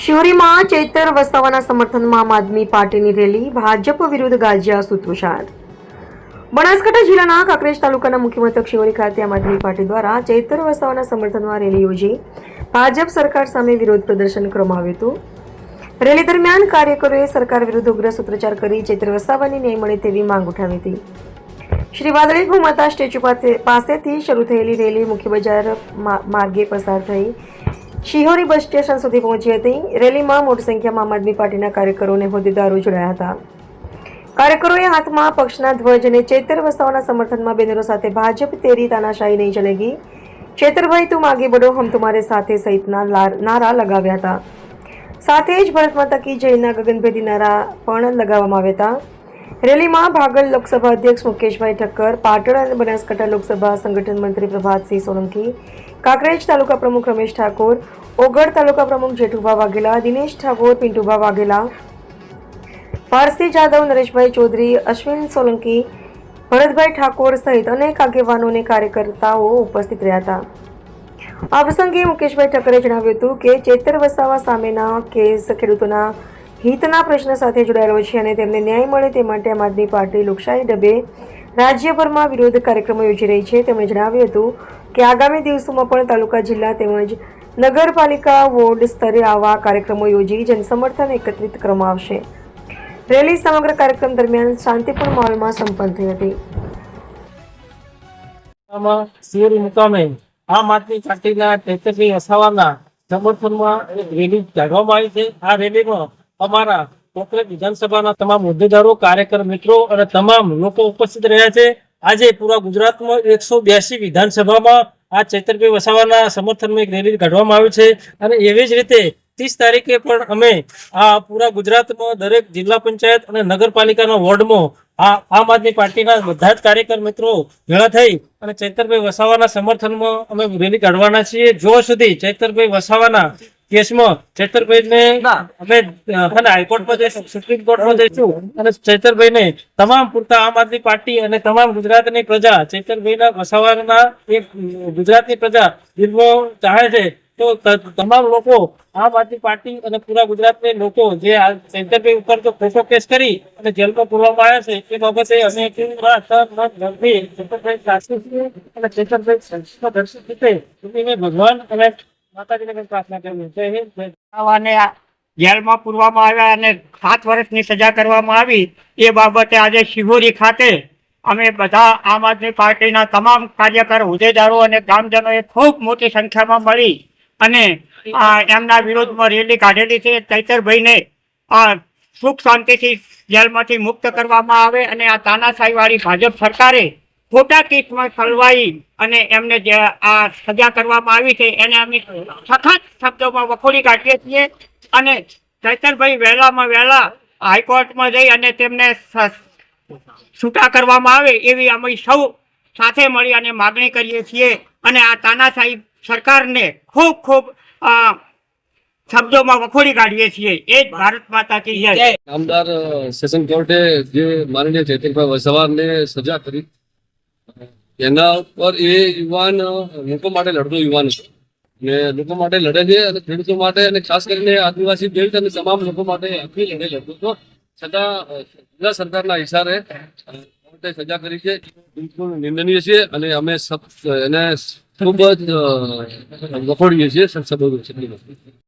શિહોરીમાં ચૈતર વસાવાના સમર્થનમાં આમ આદમી પાર્ટીની રેલી, ભાજપ વિરુદ્ધ ગાજ્યા સૂત્રોચ્ચાર। બનાસકાંઠા જિલ્લાના કાંકરેજ તાલુકાના મુખ્ય મથક શિહોરી ખાતે આમ આદમી પાર્ટી દ્વારા ચૈતર વસાવાના સમર્થનમાં રેલી યોજી ભાજપ સરકાર સામે વિરોધ પ્રદર્શન કરવામાં આવ્યું હતું। રેલી દરમિયાન કાર્યકરોએ સરકાર વિરુદ્ધ ઉગ્ર સૂત્રોચ્ચાર કરી ચૈતર વસાવાને ન્યાય મળે તેવી માંગ ઉઠાવી હતી। શ્રી વાદળી ભૂમાતા સ્ટેચ્યુ પાસેથી શરૂ થયેલી રેલી મુખ્ય બજાર માર્ગે પસાર થઈ શિહોરી બસ સ્ટેશન સુધી પહોંચી હતી। રેલીમાં મોટી સંખ્યામાં આમ આદમી પાર્ટીના કાર્યકરો અને હોદ્દેદારો જોડાયા હતા। કાર્યકરોએ હાથમાં પક્ષના ધ્વજ અને ચૈતર વસાવાના સમર્થનમાં બેનરો સાથે ભાજપ તેરી તાનાશાહી નહીં ચલેગી, ચૈતરભાઈ તુમ આગે બઢો હમ તુમારે સાથે સહિતના નારા લગાવ્યા હતા। સાથે જ ભારત માતા કી જયના ગગનભેદી નારા પણ લગાવવામાં આવ્યા હતા। રેલીમાં ભાગલ લોકસભા અધ્યક્ષ મુકેશભાઈ ઠક્કર, પાટણ અને બનાસકાંઠા લોકસભા સંગઠન મંત્રી પ્રભાતસિંહ સોલંકી, કાંકરેજ તાલુકા પ્રમુખ રમેશ ઠાકોર, ઓગળ તાલુકા પ્રમુખ જેઠુભા વાઘેલા, દિનેશ ઠાકોર, પિન્ટુભા વાઘેલા, પારસી જાદવ, નરેશભાઈ ચૌધરી, અશ્વિન સોલંકી, ભરતભાઈ ઠાકોર સહિત અનેક આગેવાનો અને કાર્યકર્તાઓ ઉપસ્થિત રહ્યા હતા। આ પ્રસંગે મુકેશભાઈ ઠક્કરે જણાવ્યું હતું કે ચૈતર વસાવા સામેના કેસ ખેડૂતોના હિતના પ્રશ્ન સાથે જોડાયેલો છે અને તેમને ન્યાય મળે તે માટે આમ આદમી પાર્ટી લોકશાહી ઢબે રાજ્યભરમાં વિરોધ કાર્યક્રમો યોજી રહી છે। તેમણે જણાવ્યું હતું કે આગામી દિવસોમાં પણ તાલુકા, જિલ્લા તેમજ નગરપાલિકા વોર્ડ સ્તરે આવા કાર્યક્રમો યોજી જનસમર્થન એકત્રિત કરવામાં આવશે। રેલી સમગ્ર કાર્યક્રમ દરમિયાન શાંતિપૂર્ણ માહોલમાં સંપન્ન થઈ હતી। શિહોરી મુકામે આમ આદમી પાર્ટીના ચૈતરભાઈ વસાવાના સમર્થનમાં એક રેલી કાઢવામાં આવી છે। આ રેલીમાં અમારા કોંકરેજ વિધાનસભાના તમામ હોદ્દેદારો, કાર્યકર મિત્રો અને તમામ લોકો ઉપસ્થિત રહ્યા છે। આજે પૂરા ગુજરાતમાં 182 વિધાનસભામાં આ ચૈતરભાઈ વસાવાના સમર્થનમાં એક રેલી કાઢવામાં આવી છે અને એવી જ રીતે 30 તારીખે પણ અમે આ પૂરા ગુજરાતમાં દરેક જિલ્લા પંચાયત અને નગરપાલિકાના વોર્ડમાં આમ આદમી પાર્ટીના બધા જ કાર્યકર મિત્રો ભેળા થઈ અને ચૈતરભાઈ વસાવાના સમર્થનમાં અમે રેલી કાઢવાના છીએ। જો સુધી ચૈતરભાઈ વસાવાના કેસમાં ચૈતરભાઈને અમે હાઈકોર્ટમાં જઈશું, સુપ્રીમ કોર્ટમાં જઈશું અને ચૈતરભાઈને તમામ પૂરતા આમ આદમી પાર્ટી અને તમામ ગુજરાતની પ્રજા ચૈતરભાઈના વસાવાના એક ગુજરાતની પ્રજા દિલમાં ચાહે છે તો તમામ લોકો આમ આદમી પાર્ટી અને પૂરા ગુજરાતના લોકો જે ચૈતરભાઈ ઉપર તો ખોટો કેસ કરી અને જેલમાં પૂરવામાં આવ્યા છે એ બાબતે અમે ચૈતરભાઈ ભગવાન અને માતાજીને પ્રાર્થના કરવી જેલમાં પૂરવામાં આવ્યા અને 7 વર્ષની સજા કરવામાં આવી એ બાબતે આજે શિહોરી ખાતે અમે બધા આમ આદમી પાર્ટીના તમામ કાર્યકર, હોદ્દેદારો અને ગામજનોએ ખૂબ મોટી સંખ્યામાં મળી અને એમના વિરોધમાં રેલી કાઢેલી છે। ચૈતરભાઈને સુખ શાંતિથી જેલમાંથી મુક્ત કરવામાં આવે અને આ તાનાશાહીવાળી ભાજપ સરકારે ખોટા કેસમાં સલવાઈ અને એમને જે આ સજા કરવામાં આવી છે એને અમે સખત શબ્દોમાં વખોડી કાઢીએ છીએ અને ચૈતરભાઈ વહેલામાં વહેલા હાઈકોર્ટમાં જઈ અને તેમને છૂટા કરવામાં આવે એવી અમે સૌ સાથે મળી અને માગણી કરીએ છીએ અને આ તાનાશાહી સરકારને ખૂબ ખૂબ શબ્દોમાં વખોડી કાઢીએ છીએ। એ જ ભારત માતા કી જય। નામદાર સેશન કોર્ટે જે માનનીય ચૈતરભાઈ વસાવાને સજા કરી એના પર એ યુવાન લોકો માટે લડતો યુવાન છે ને લોકો માટે લડે છે અને ખેડૂતો માટે અને ખાસ કરીને આદિવાસી દલિત અને તમામ લોકો માટે આખી લડાઈ લડતો હતો છતાં જિલ્લા સરકારના ઇશારે કોર્ટે સજા કરી છે બિલકુલ નિંદનીય છે અને અમે એને ખૂબ જ વખોડીએ છીએ।